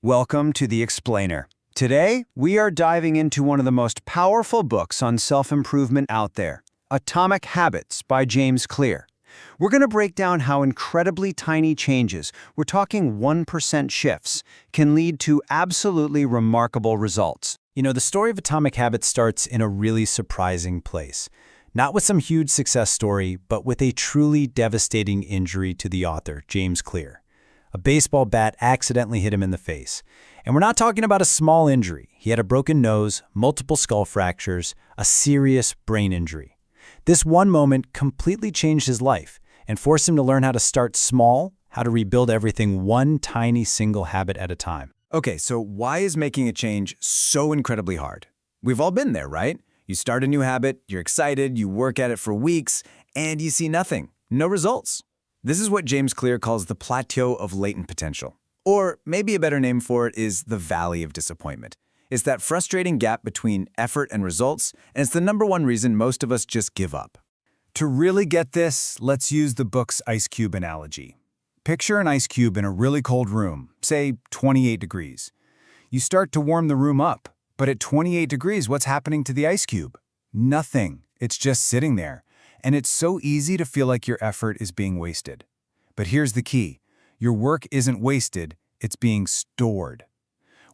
Welcome to The Explainer. Today, we are diving into one of the most powerful books on self-improvement out there, Atomic Habits by James Clear. We're going to break down how incredibly tiny changes, we're talking 1% shifts, can lead to absolutely remarkable results. The story of Atomic Habits starts in a really surprising place. Not with some huge success story, but with a truly devastating injury to the author, James Clear. A baseball bat accidentally hit him in the face. And we're not talking about a small injury. He had a broken nose, multiple skull fractures, a serious brain injury. This one moment completely changed his life and forced him to learn how to start small, how to rebuild everything one tiny single habit at a time. Okay, so why is making a change so incredibly hard? We've all been there, right? You start a new habit, you're excited, you work at it for weeks, and you see nothing, no results. This is what James Clear calls the plateau of latent potential. Or maybe a better name for it is the valley of disappointment. It's that frustrating gap between effort and results, and it's the number one reason most of us just give up. To really get this, let's use the book's ice cube analogy. Picture an ice cube in a really cold room, say 28 degrees. You start to warm the room up, but at 28 degrees, what's happening to the ice cube? Nothing. It's just sitting there. And it's so easy to feel like your effort is being wasted. But here's the key. Your work isn't wasted, it's being stored.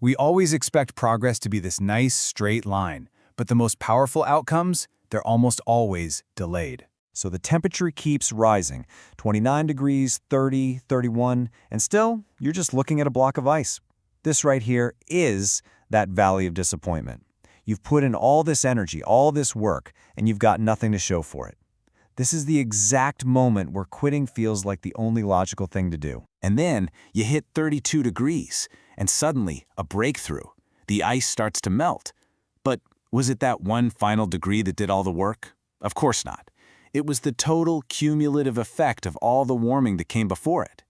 We always expect progress to be this nice, straight line, but the most powerful outcomes, they're almost always delayed. So the temperature keeps rising, 29 degrees, 30, 31, and still, you're just looking at a block of ice. This right here is that valley of disappointment. You've put in all this energy, all this work, and you've got nothing to show for it. This is the exact moment where quitting feels like the only logical thing to do. And then you hit 32 degrees, and suddenly a breakthrough. The ice starts to melt. But was it that one final degree that did all the work? Of course not. It was the total cumulative effect of all the warming that came before it.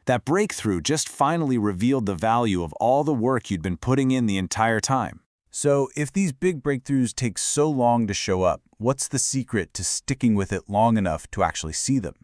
That breakthrough just finally revealed the value of all the work you'd been putting in the entire time. So if these big breakthroughs take so long to show up, what's the secret to sticking with it long enough to actually see them?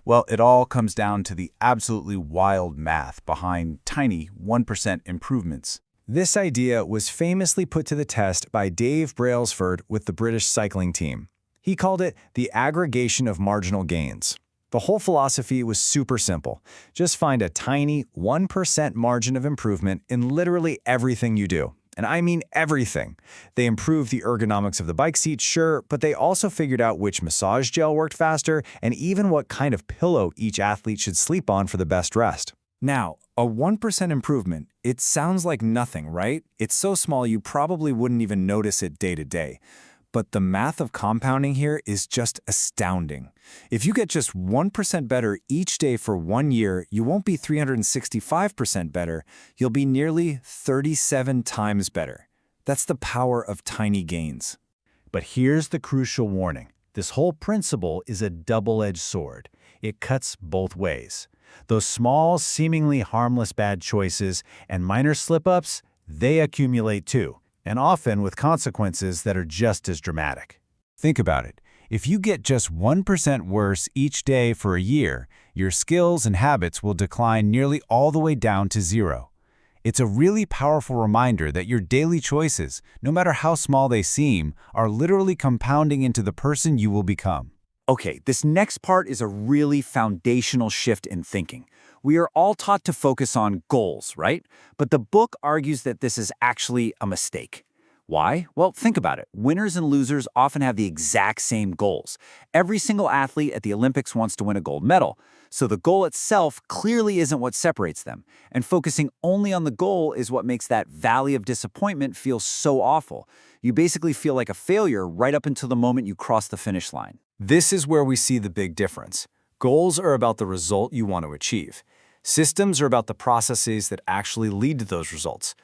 Well, it all comes down to the absolutely wild math behind tiny 1% improvements. This idea was famously put to the test by Dave Brailsford with the British cycling team. He called it the aggregation of marginal gains. The whole philosophy was super simple. Just find a tiny 1% margin of improvement in literally everything you do. And I mean everything. They improved the ergonomics of the bike seat, sure, but they also figured out which massage gel worked faster and even what kind of pillow each athlete should sleep on for the best rest. Now, a 1% improvement, it sounds like nothing, right? It's so small you probably wouldn't even notice it day to day. But the math of compounding here is just astounding. If you get just 1% better each day for 1 year, you won't be 365% better, you'll be nearly 37 times better. That's the power of tiny gains. But here's the crucial warning. This whole principle is a double-edged sword. It cuts both ways. Those small, seemingly harmless bad choices and minor slip-ups, they accumulate too, and often with consequences that are just as dramatic. Think about it. If you get just 1% worse each day for a year, your skills and habits will decline nearly all the way down to zero. It's a really powerful reminder that your daily choices, no matter how small they seem, are literally compounding into the person you will become. Okay, this next part is a really foundational shift in thinking. We are all taught to focus on goals, right? But the book argues that this is actually a mistake. Why? Well, think about it. Winners and losers often have the exact same goals. Every single athlete at the Olympics wants to win a gold medal. So the goal itself clearly isn't what separates them. And focusing only on the goal is what makes that valley of disappointment feel so awful. You basically feel like a failure right up until the moment you cross the finish line. This is where we see the big difference. Goals are about the result you want to achieve. Systems are about the processes that actually lead to those results.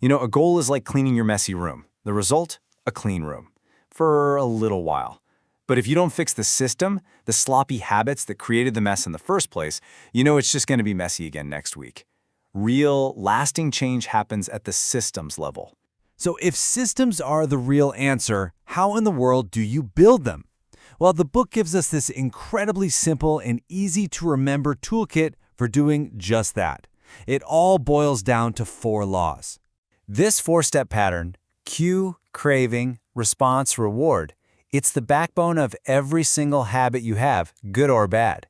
A goal is like cleaning your messy room. The result? A clean room. For a little while. But if you don't fix the system, the sloppy habits that created the mess in the first place, it's just going to be messy again next week. Real, lasting change happens at the systems level. So if systems are the real answer, how in the world do you build them? Well, the book gives us this incredibly simple and easy-to-remember toolkit for doing just that. It all boils down to 4 laws. This 4-step pattern, cue, craving, response, reward, it's the backbone of every single habit you have, good or bad.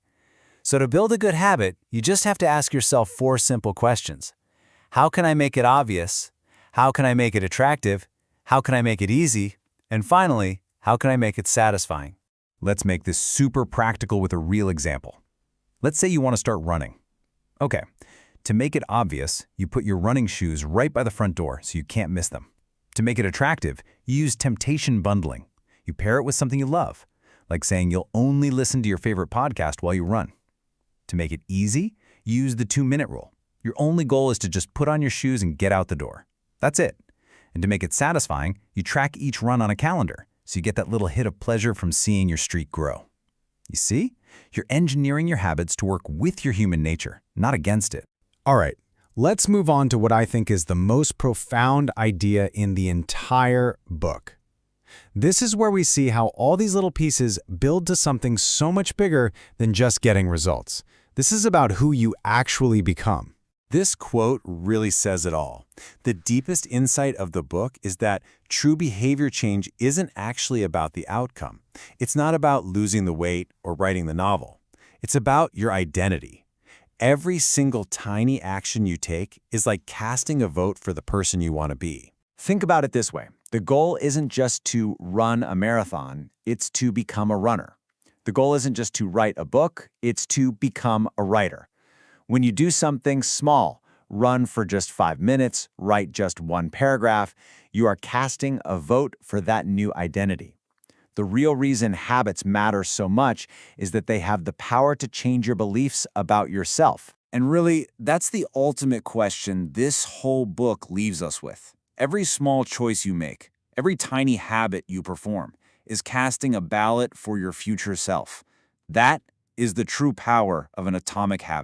So to build a good habit, you just have to ask yourself 4 simple questions. How can I make it obvious? How can I make it attractive? How can I make it easy? And finally, how can I make it satisfying? Let's make this super practical with a real example. Let's say you want to start running. Okay, to make it obvious, you put your running shoes right by the front door so you can't miss them. To make it attractive, you use temptation bundling. You pair it with something you love, like saying you'll only listen to your favorite podcast while you run. To make it easy, you use the 2-minute rule. Your only goal is to just put on your shoes and get out the door. That's it. And to make it satisfying, you track each run on a calendar, so you get that little hit of pleasure from seeing your streak grow. You see? You're engineering your habits to work with your human nature, not against it. All right, let's move on to what I think is the most profound idea in the entire book. This is where we see how all these little pieces build to something so much bigger than just getting results. This is about who you actually become. This quote really says it all. The deepest insight of the book is that true behavior change isn't actually about the outcome. It's not about losing the weight or writing the novel. It's about your identity. Every single tiny action you take is like casting a vote for the person you want to be. Think about it this way. The goal isn't just to run a marathon, it's to become a runner. The goal isn't just to write a book, it's to become a writer. When you do something small, run for just 5 minutes, write just 1 paragraph, you are casting a vote for that new identity. The real reason habits matter so much is that they have the power to change your beliefs about yourself. And really, that's the ultimate question this whole book leaves us with. Every small choice you make, every tiny habit you perform, is casting a ballot for your future self. That is the true power of an atomic habit.